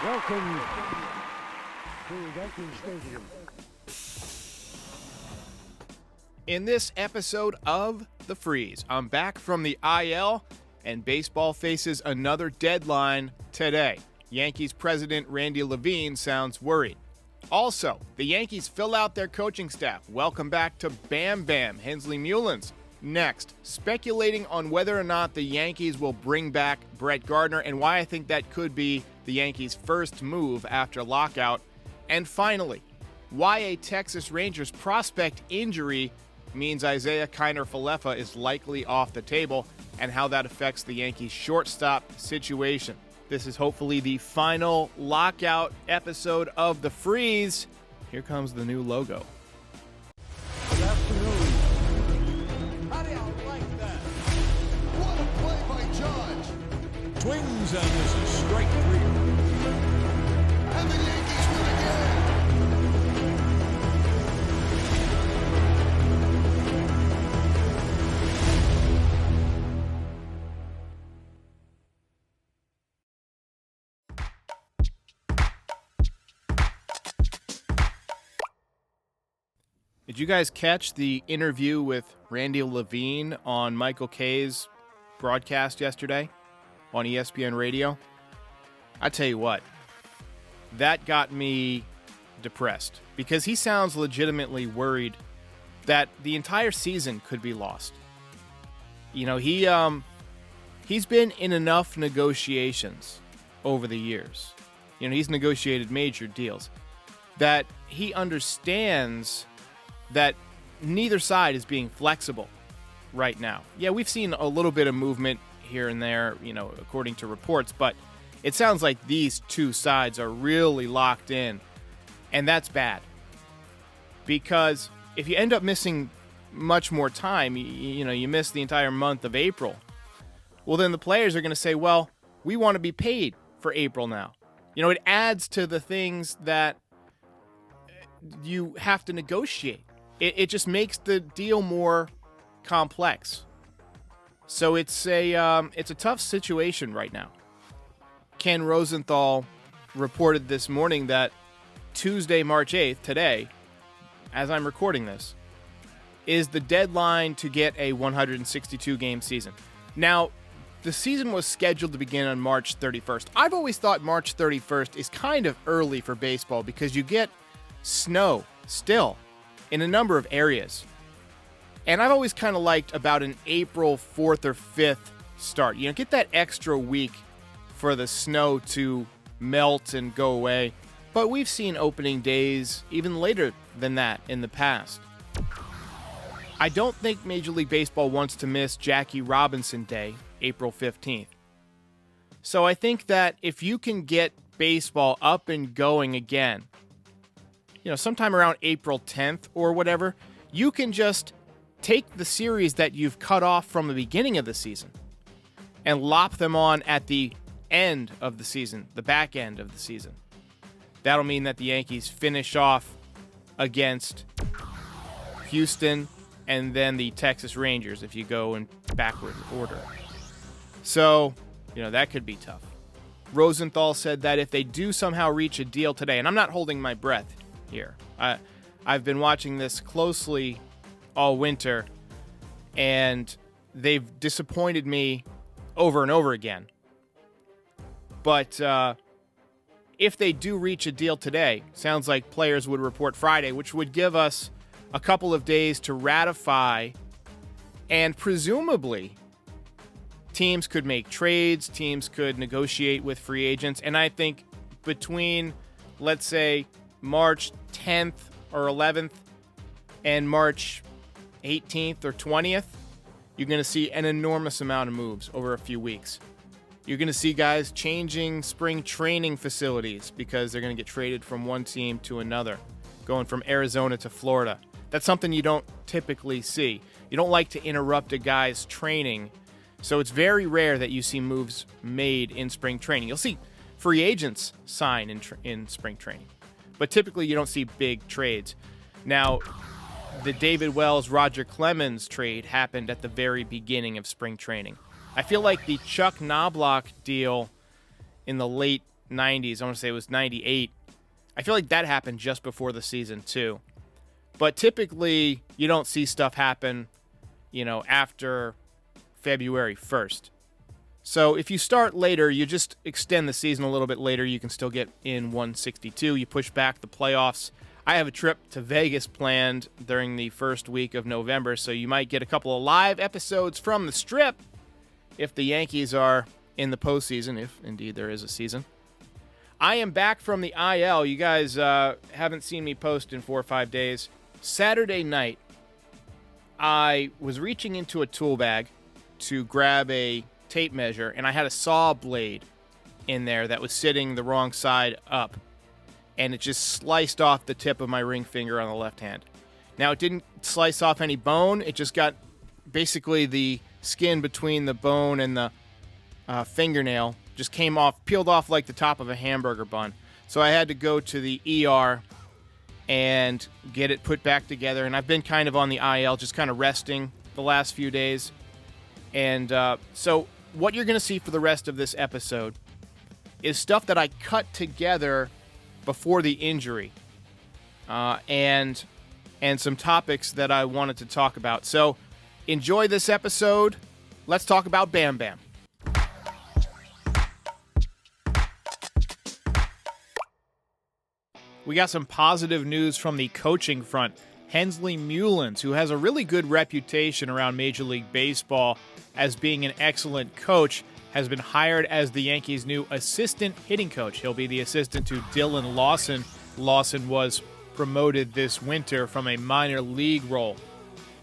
Welcome to Yankee Stadium. In this episode of The Frieze, I'm back from the IL, and baseball faces another deadline today. Yankees president Randy Levine sounds worried. Also, the Yankees fill out their coaching staff. Welcome back to Bam Bam, Hensley Mullins. Next, speculating on whether or not the Yankees will bring back Brett Gardner and why I think that could be the Yankees' first move after lockout. And finally, why a Texas Rangers prospect injury means Isaiah Kiner-Falefa is likely off the table and how that affects the Yankees' shortstop situation. This is hopefully the final lockout episode of The Frieze. Here comes the new logo. Good afternoon. How do you like that? What a play by Judge. Swings and this is strike three. And the Yankees win again. Did you guys catch the interview with Randy Levine on Michael Kay's broadcast yesterday on ESPN Radio? I tell you what, that got me depressed because he sounds legitimately worried that the entire season could be lost. You know, he's been in enough negotiations over the years. You know, he's negotiated major deals that he understands that neither side is being flexible right now. Yeah, we've seen a little bit of movement here and there, you know, according to reports, but it sounds like these two sides are really locked in, and that's bad. Because if you end up missing much more time, you know, you miss the entire month of April, well, then the players are going to say, well, we want to be paid for April now. You know, it adds to the things that you have to negotiate. It just makes the deal more complex. So it's a tough situation right now. Ken Rosenthal reported this morning that Tuesday, March 8th, today, as I'm recording this, is the deadline to get a 162-game season. Now, the season was scheduled to begin on March 31st. I've always thought March 31st is kind of early for baseball because you get snow still in a number of areas. And I've always kind of liked about an April 4th or 5th start. You know, get that extra week for the snow to melt and go away. But we've seen opening days even later than that in the past. I don't think Major League Baseball wants to miss Jackie Robinson Day, April 15th. So I think that if you can get baseball up and going again, you know, sometime around April 10th or whatever, you can just take the series that you've cut off from the beginning of the season and lop them on at the end of the season, the back end of the season. That'll mean that the Yankees finish off against Houston and then the Texas Rangers if you go in backward order. So, you know, that could be tough. Rosenthal said that if they do somehow reach a deal today, and I'm not holding my breath here. I've been watching this closely all winter, and they've disappointed me over and over again. But if they do reach a deal today, sounds like players would report Friday, which would give us a couple of days to ratify, and presumably teams could make trades, teams could negotiate with free agents, and I think between, let's say, March 10th or 11th and March 18th or 20th, you're going to see an enormous amount of moves over a few weeks. You're going to see guys changing spring training facilities because they're going to get traded from one team to another, going from Arizona to Florida. That's something you don't typically see. You don't like to interrupt a guy's training, so it's very rare that you see moves made in spring training. You'll see free agents sign in spring training, but typically you don't see big trades. Now, the David Wells, Roger Clemens trade happened at the very beginning of spring training. I feel like the Chuck Knobloch deal in the late 90s. I want to say it was 98. I feel like that happened just before the season, too. But typically, you don't see stuff happen, after February 1st. So if you start later, you just extend the season a little bit later. You can still get in 162. You push back the playoffs. I have a trip to Vegas planned during the first week of November, so you might get a couple of live episodes from the Strip if the Yankees are in the postseason, if indeed there is a season. I am back from the IL. You guys haven't seen me post in 4 or 5 days. Saturday night, I was reaching into a tool bag to grab a tape measure, and I had a saw blade in there that was sitting the wrong side up, and it just sliced off the tip of my ring finger on the left hand. Now, it didn't slice off any bone. It just got basically the skin between the bone and the fingernail just peeled off like the top of a hamburger bun. So I had to go to the ER and get it put back together. And I've been kind of on the IL, just kind of resting the last few days. And so what you're going to see for the rest of this episode is stuff that I cut together before the injury, and some topics that I wanted to talk about. So enjoy this episode. Let's talk about Bam Bam. We got some positive news from the coaching front. Hensley Mullins, who has a really good reputation around Major League Baseball as being an excellent coach, has been hired as the Yankees' new assistant hitting coach. He'll be the assistant to Dylan Lawson. Lawson was promoted this winter from a minor league role.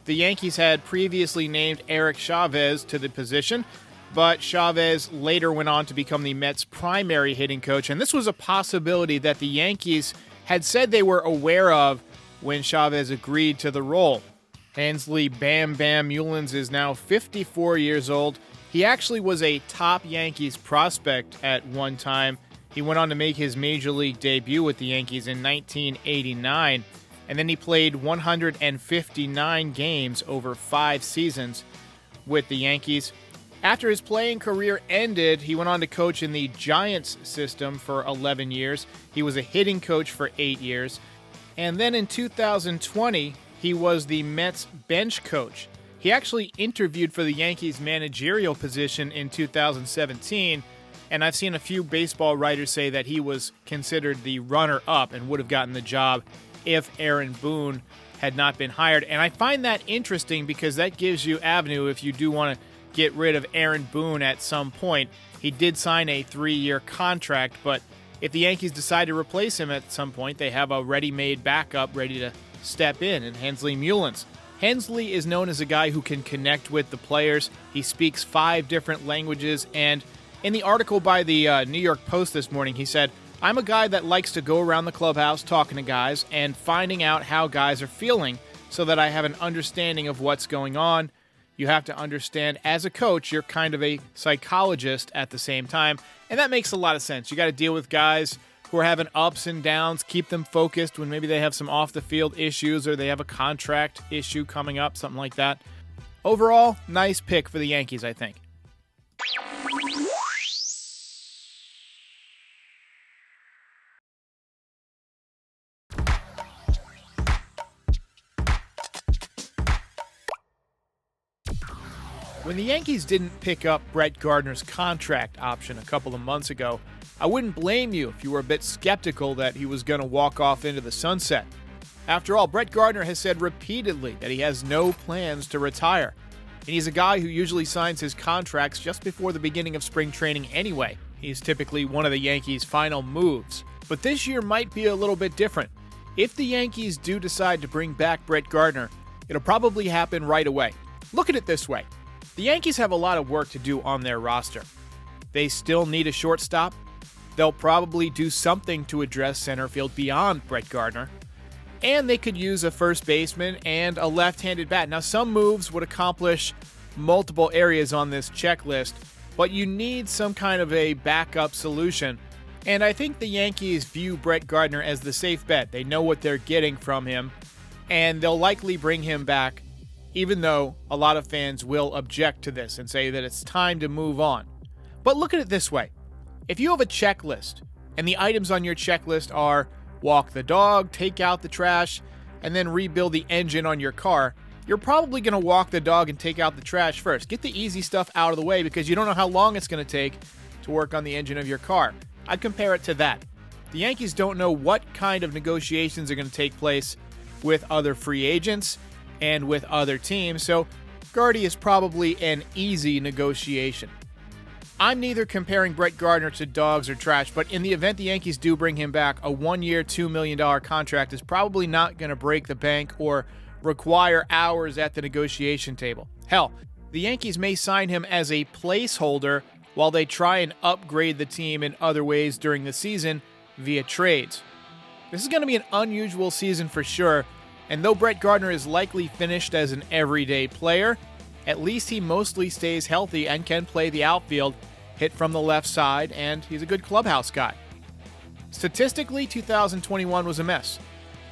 The Yankees had previously named Eric Chavez to the position, but Chavez later went on to become the Mets' primary hitting coach, and this was a possibility that the Yankees had said they were aware of when Chavez agreed to the role. Hensley Bam Bam Mullins is now 54 years old. He actually was a top Yankees prospect at one time. He went on to make his major league debut with the Yankees in 1989, and then he played 159 games over 5 seasons with the Yankees. After his playing career ended, he went on to coach in the Giants system for 11 years. He was a hitting coach for 8 years. And then in 2020, he was the Mets bench coach. He actually interviewed for the Yankees managerial position in 2017, and I've seen a few baseball writers say that he was considered the runner-up and would have gotten the job if Aaron Boone had not been hired. And I find that interesting because that gives you avenue if you do want to get rid of Aaron Boone at some point. He did sign a 3-year contract, but if the Yankees decide to replace him at some point, they have a ready-made backup ready to step in Hensley Mullins. Hensley is known as a guy who can connect with the players. He speaks 5 different languages, and in the article by the New York Post this morning, he said, "I'm a guy that likes to go around the clubhouse talking to guys and finding out how guys are feeling so that I have an understanding of what's going on. You have to understand, as a coach, you're kind of a psychologist at the same time." And that makes a lot of sense. You got to deal with guys who are having ups and downs, keep them focused when maybe they have some off-the-field issues or they have a contract issue coming up, something like that. Overall, nice pick for the Yankees, I think. When the Yankees didn't pick up Brett Gardner's contract option a couple of months ago, I wouldn't blame you if you were a bit skeptical that he was going to walk off into the sunset. After all, Brett Gardner has said repeatedly that he has no plans to retire, and he's a guy who usually signs his contracts just before the beginning of spring training anyway. He's typically one of the Yankees' final moves. But this year might be a little bit different. If the Yankees do decide to bring back Brett Gardner, it'll probably happen right away. Look at it this way. The Yankees have a lot of work to do on their roster. They still need a shortstop. They'll probably do something to address center field beyond Brett Gardner. And they could use a first baseman and a left-handed bat. Now, some moves would accomplish multiple areas on this checklist, but you need some kind of a backup solution. And I think the Yankees view Brett Gardner as the safe bet. They know what they're getting from him, and they'll likely bring him back, even though a lot of fans will object to this and say that it's time to move on. But look at it this way. If you have a checklist and the items on your checklist are walk the dog, take out the trash, and then rebuild the engine on your car, you're probably going to walk the dog and take out the trash first. Get the easy stuff out of the way because you don't know how long it's going to take to work on the engine of your car. I'd compare it to that. The Yankees don't know what kind of negotiations are going to take place with other free agents and with other teams, so Gardy is probably an easy negotiation. I'm neither comparing Brett Gardner to dogs or trash, but in the event the Yankees do bring him back, a 1-year, $2 million contract is probably not going to break the bank or require hours at the negotiation table. Hell, the Yankees may sign him as a placeholder while they try and upgrade the team in other ways during the season via trades. This is going to be an unusual season for sure, and though Brett Gardner is likely finished as an everyday player, at least he mostly stays healthy and can play the outfield, hit from the left side, and he's a good clubhouse guy. Statistically, 2021 was a mess,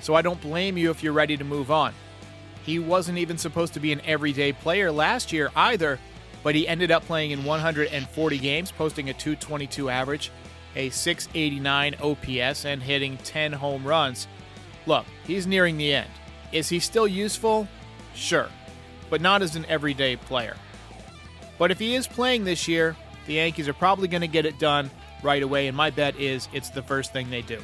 so I don't blame you if you're ready to move on. He wasn't even supposed to be an everyday player last year either, but he ended up playing in 140 games, posting a .222 average, a .689 OPS, and hitting 10 home runs. Look, he's nearing the end. Is he still useful? Sure, but not as an everyday player. But if he is playing this year, the Yankees are probably going to get it done right away, and my bet is it's the first thing they do.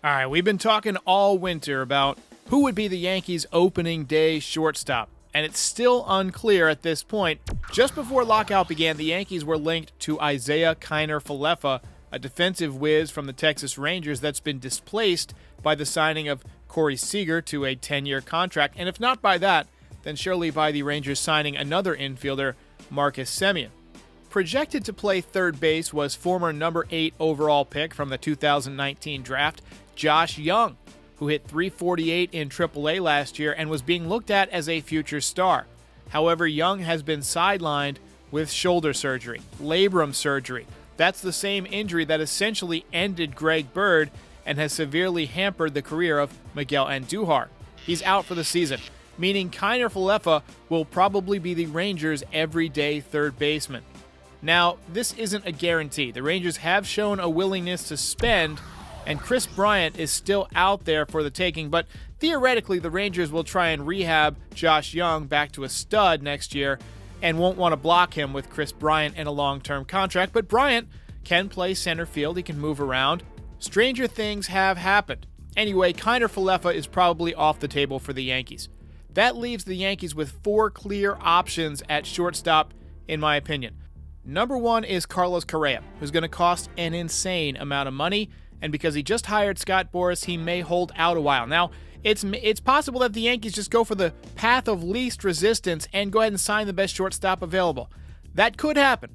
All right, we've been talking all winter about who would be the Yankees' opening day shortstop, and it's still unclear at this point. Just before lockout began, the Yankees were linked to Isiah Kiner-Falefa, a defensive whiz from the Texas Rangers that's been displaced by the signing of Corey Seager to a 10-year contract, and if not by that, then surely by the Rangers signing another infielder, Marcus Semien. Projected to play third base was former number 8 overall pick from the 2019 draft, Josh Young, who hit .348 in AAA last year and was being looked at as a future star. However, Young has been sidelined with shoulder surgery, labrum surgery. That's the same injury that essentially ended Greg Bird and has severely hampered the career of Miguel Andujar. He's out for the season, meaning Kiner-Falefa will probably be the Rangers' everyday third baseman. Now, this isn't a guarantee. The Rangers have shown a willingness to spend, and Chris Bryant is still out there for the taking, but theoretically the Rangers will try and rehab Josh Young back to a stud next year and won't want to block him with Chris Bryant in a long-term contract, but Bryant can play center field, he can move around. Stranger things have happened. Anyway, Kiner-Falefa is probably off the table for the Yankees. That leaves the Yankees with 4 clear options at shortstop, in my opinion. Number 1 is Carlos Correa, who's going to cost an insane amount of money, and because he just hired Scott Boras, he may hold out a while. Now, it's possible that the Yankees just go for the path of least resistance and go ahead and sign the best shortstop available. That could happen,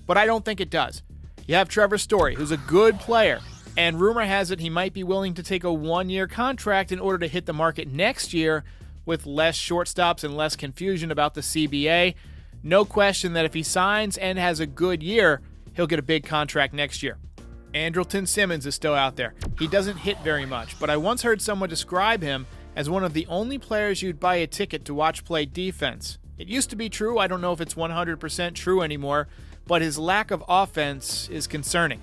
but I don't think it does. You have Trevor Story, who's a good player, and rumor has it he might be willing to take a 1-year contract in order to hit the market next year with less shortstops and less confusion about the CBA. No question that if he signs and has a good year, he'll get a big contract next year. Andrelton Simmons is still out there. He doesn't hit very much, but I once heard someone describe him as one of the only players you'd buy a ticket to watch play defense. It used to be true. I don't know if it's 100% true anymore, but his lack of offense is concerning.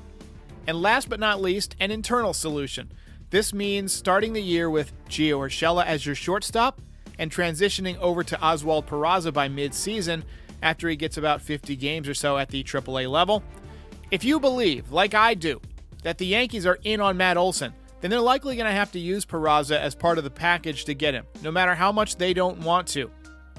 And last but not least, an internal solution. This means starting the year with Gio Urshela as your shortstop and transitioning over to Oswald Peraza by mid-season after he gets about 50 games or so at the AAA level. If you believe, like I do, that the Yankees are in on Matt Olson, then they're likely going to have to use Peraza as part of the package to get him, no matter how much they don't want to.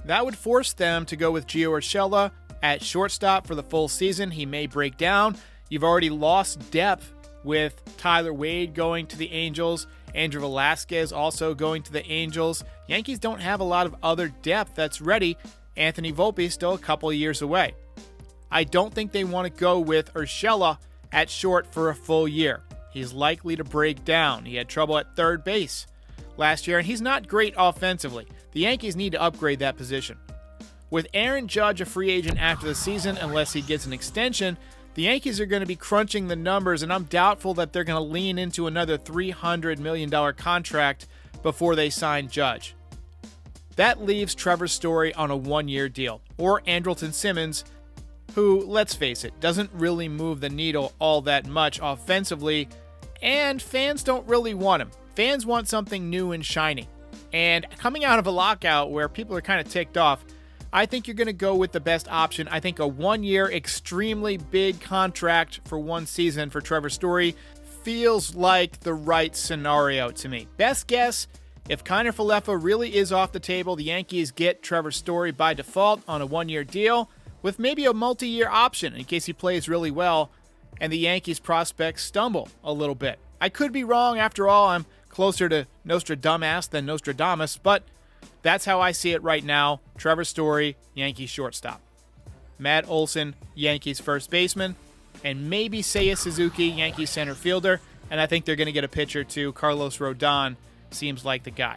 That would force them to go with Gio Urshela at shortstop for the full season. He may break down. You've already lost depth with Tyler Wade going to the Angels, Andrew Velasquez also going to the Angels. Yankees don't have a lot of other depth that's ready. Anthony Volpe is still a couple of years away. I don't think they want to go with Urshela at short for a full year. He's likely to break down. He had trouble at third base last year, and he's not great offensively. The Yankees need to upgrade that position. With Aaron Judge a free agent after the season, unless he gets an extension, the Yankees are going to be crunching the numbers, and I'm doubtful that they're going to lean into another $300 million contract before they sign Judge. That leaves Trevor Story on a 1-year deal, or Andrelton Simmons, who, let's face it, doesn't really move the needle all that much offensively, and fans don't really want him. Fans want something new and shiny. And coming out of a lockout where people are kind of ticked off, I think you're going to go with the best option. I think a 1-year, extremely big contract for 1 season for Trevor Story feels like the right scenario to me. Best guess, if Kiner-Falefa really is off the table, the Yankees get Trevor Story by default on a 1-year deal with maybe a multi-year option in case he plays really well and the Yankees prospects stumble a little bit. I could be wrong. After all, I'm closer to Nostradamus than Nostradamus, but that's how I see it right now. Trevor Story, Yankees shortstop. Matt Olson, Yankees first baseman, and maybe Seiya Suzuki, Yankees center fielder, and I think they're going to get a pitcher too. Carlos Rodon seems like the guy.